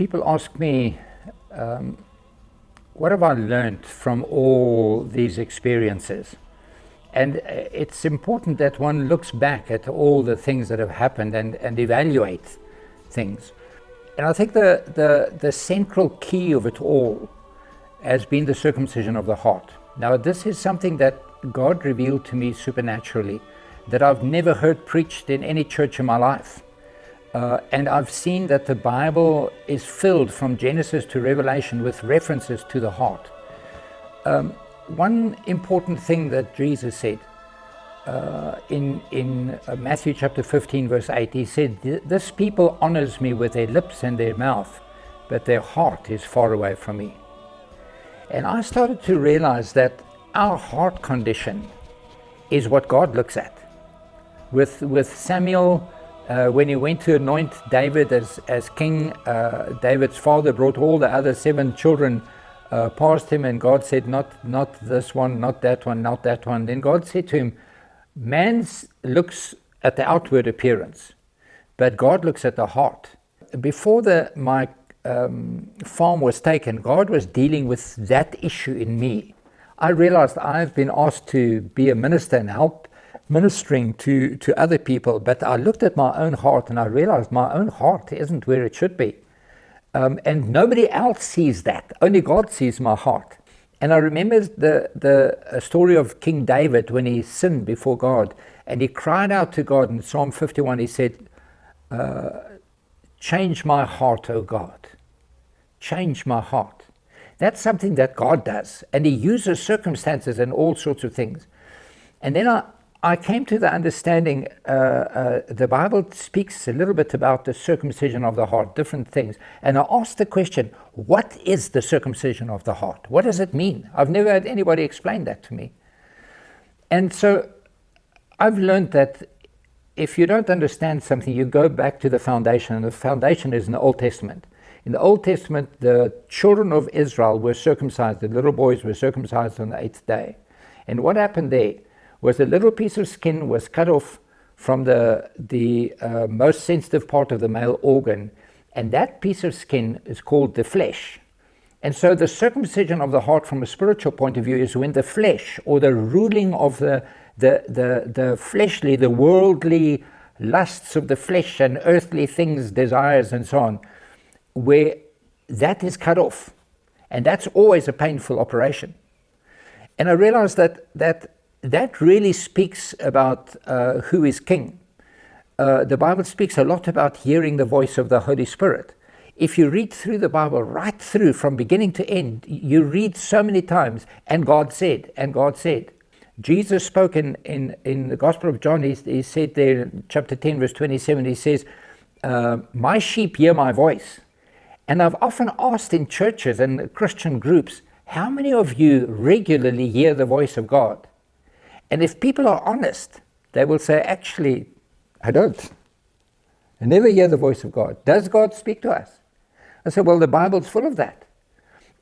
people ask me, what have I learned from all these experiences? And it's important that one looks back at all the things that have happened and evaluate things. And I think the central key of it all has been the circumcision of the heart. Now, this is something that God revealed to me supernaturally, that I've never heard preached in any church in my life. And I've seen that the Bible is filled from Genesis to Revelation with references to the heart. One important thing that Jesus said in Matthew chapter 15 verse 8, he said, "This people honors me with their lips and their mouth, but their heart is far away from me." And I started to realize that our heart condition is what God looks at. With Samuel, when he went to anoint David as king, David's father brought all the other 7 children past him, and God said, not this one, not that one, not that one. Then God said to him, man looks at the outward appearance, but God looks at the heart. Before my farm was taken, God was dealing with that issue in me. I realized I've been asked to be a minister and help ministering to other people, but I looked at my own heart and I realized my own heart isn't where it should be. And nobody else sees that. Only God sees my heart. And I remember the story of King David when he sinned before God, and he cried out to God in Psalm 51. He said, change my heart, O God. Change my heart. That's something that God does, and he uses circumstances and all sorts of things. And then I came to the understanding, the Bible speaks a little bit about the circumcision of the heart, different things. And I asked the question, what is the circumcision of the heart? What does it mean? I've never had anybody explain that to me. And so I've learned that if you don't understand something, you go back to the foundation, and the foundation is in the Old Testament. In the Old Testament, the children of Israel were circumcised. The little boys were circumcised on the 8th day. And what happened there was a little piece of skin was cut off from the most sensitive part of the male organ, and that piece of skin is called the flesh. And so the circumcision of the heart from a spiritual point of view is when the flesh, or the ruling of the fleshly, the worldly lusts of the flesh and earthly things, desires and so on, where that is cut off. And that's always a painful operation. And I realized that really speaks about who is king. The Bible speaks a lot about hearing the voice of the Holy Spirit. If you read through the Bible, right through from beginning to end, you read so many times, and God said, and God said. Jesus spoke in the Gospel of John. He said there in chapter 10 verse 27, he says, my sheep hear my voice. And I've often asked in churches and Christian groups, how many of you regularly hear the voice of God? And if people are honest, they will say, actually, I don't. I never hear the voice of God. Does God speak to us? I said, well, the Bible's full of that.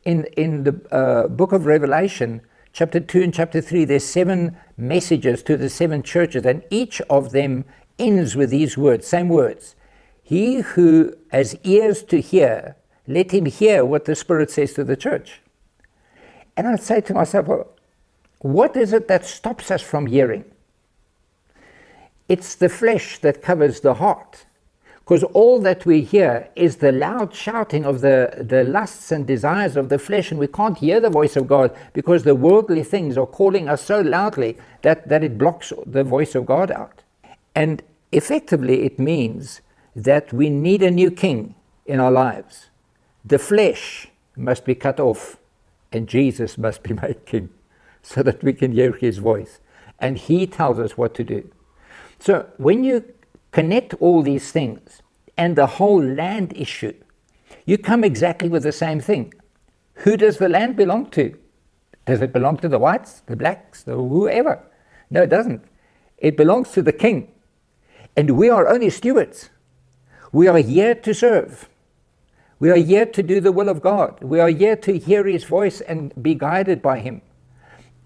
In the book of Revelation, chapter 2 and chapter 3, there's 7 messages to the 7 churches, and each of them ends with these words, same words. He who has ears to hear, let him hear what the Spirit says to the church. And I'd say to myself, well, what is it that stops us from hearing? It's the flesh that covers the heart. Because all that we hear is the loud shouting of the lusts and desires of the flesh, and we can't hear the voice of God because the worldly things are calling us so loudly that it blocks the voice of God out. And effectively it means that we need a new king in our lives. The flesh must be cut off, and Jesus must be made king, so that we can hear his voice. And he tells us what to do. So when you connect all these things and the whole land issue, you come exactly with the same thing. Who does the land belong to? Does it belong to the whites, the blacks, the whoever? No, it doesn't. It belongs to the king. And we are only stewards. We are here to serve. We are here to do the will of God. We are here to hear his voice and be guided by him.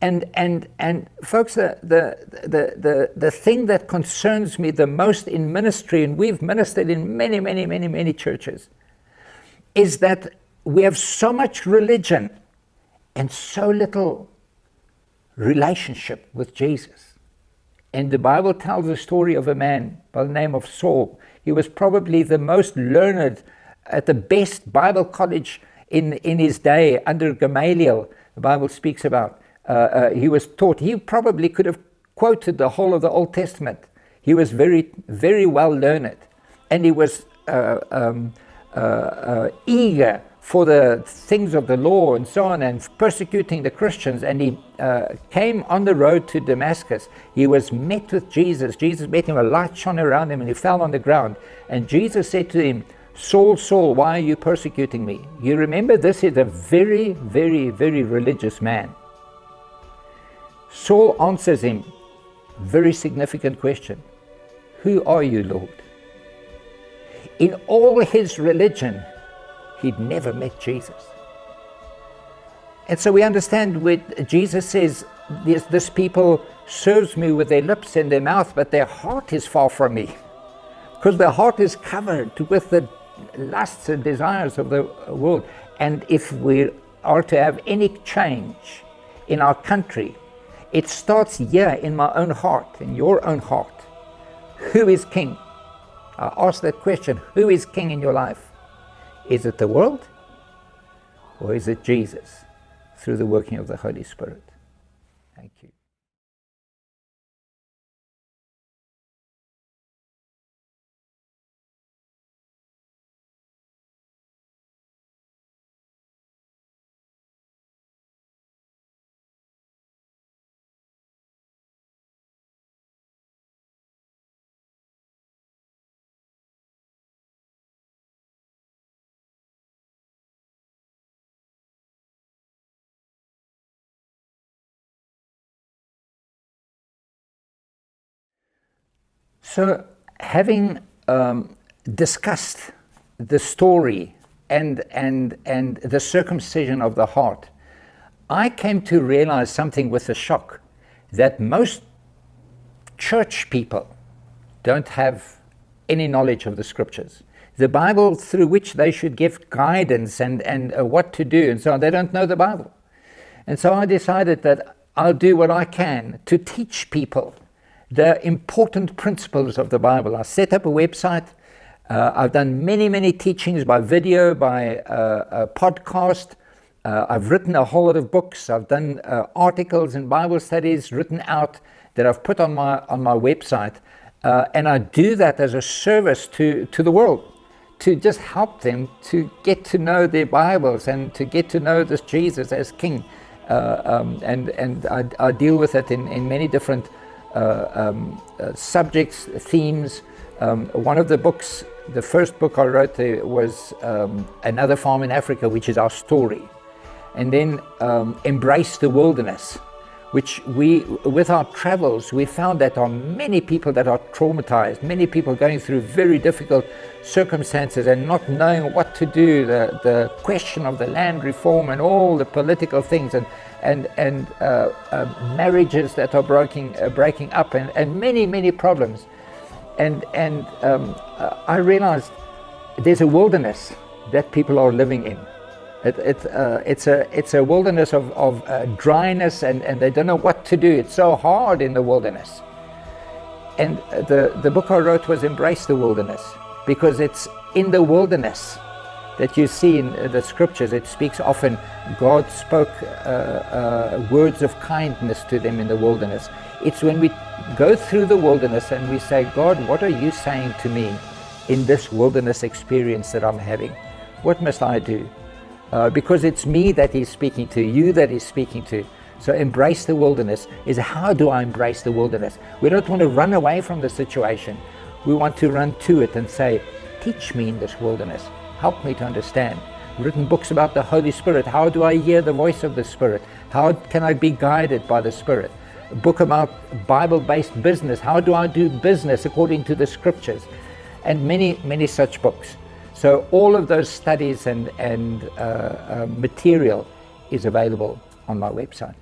And folks, the thing that concerns me the most in ministry, and we've ministered in many churches, is that we have so much religion and so little relationship with Jesus. And the Bible tells the story of a man by the name of Saul. He was probably the most learned at the best Bible college in his day under Gamaliel. The Bible speaks about. He was taught. He probably could have quoted the whole of the Old Testament. He was very, very well learned. And he was eager for the things of the law and so on, and persecuting the Christians. And he came on the road to Damascus. He was met with Jesus. Jesus met him, a light shone around him, and he fell on the ground. And Jesus said to him, Saul, Saul, why are you persecuting me? You remember, this is a very, very, very religious man. Saul answers him, very significant question. Who are you, Lord? In all his religion, he'd never met Jesus. And so we understand what Jesus says, this people serves me with their lips and their mouth, but their heart is far from me. Because their heart is covered with the lusts and desires of the world. And if we are to have any change in our country, it starts here in my own heart, in your own heart. Who is king? I ask that question, who is king in your life? Is it the world, or is it Jesus through the working of the Holy Spirit? Thank you. So, having discussed the story and the circumcision of the heart, I came to realize something with a shock, that most church people don't have any knowledge of the scriptures. The Bible through which they should give guidance and what to do and so on, they don't know the Bible. And so I decided that I'll do what I can to teach people the important principles of the Bible. I set up a website. I've done many teachings by video, by a podcast. I've written a whole lot of books. I've done articles and Bible studies written out that I've put on my website. And I do that as a service to the world, to just help them to get to know their Bibles and to get to know this Jesus as King. And I deal with it in many different subjects, themes. One of the books, the first book I wrote was Another Farm in Africa, which is our story. And then Embrace the Wilderness, which with our travels, we found that there are many people that are traumatized, many people going through very difficult circumstances and not knowing what to do, the question of the land reform and all the political things, and marriages that are breaking up, and many problems. And I realized there's a wilderness that people are living in. It's a wilderness of dryness, and they don't know what to do. It's so hard in the wilderness. And the book I wrote was Embrace the Wilderness, because it's in the wilderness that you see in the scriptures. It speaks often, God spoke words of kindness to them in the wilderness. It's when we go through the wilderness and we say, God, what are you saying to me in this wilderness experience that I'm having? What must I do? Because it's me that he's speaking to, you that he's speaking to. So embrace the wilderness is, how do I embrace the wilderness? We don't want to run away from the situation. We want to run to it and say, teach me in this wilderness. Help me to understand. I've written books about the Holy Spirit. How do I hear the voice of the Spirit? How can I be guided by the Spirit? A book about Bible-based business. How do I do business according to the scriptures? And many such books. So all of those studies and material is available on my website.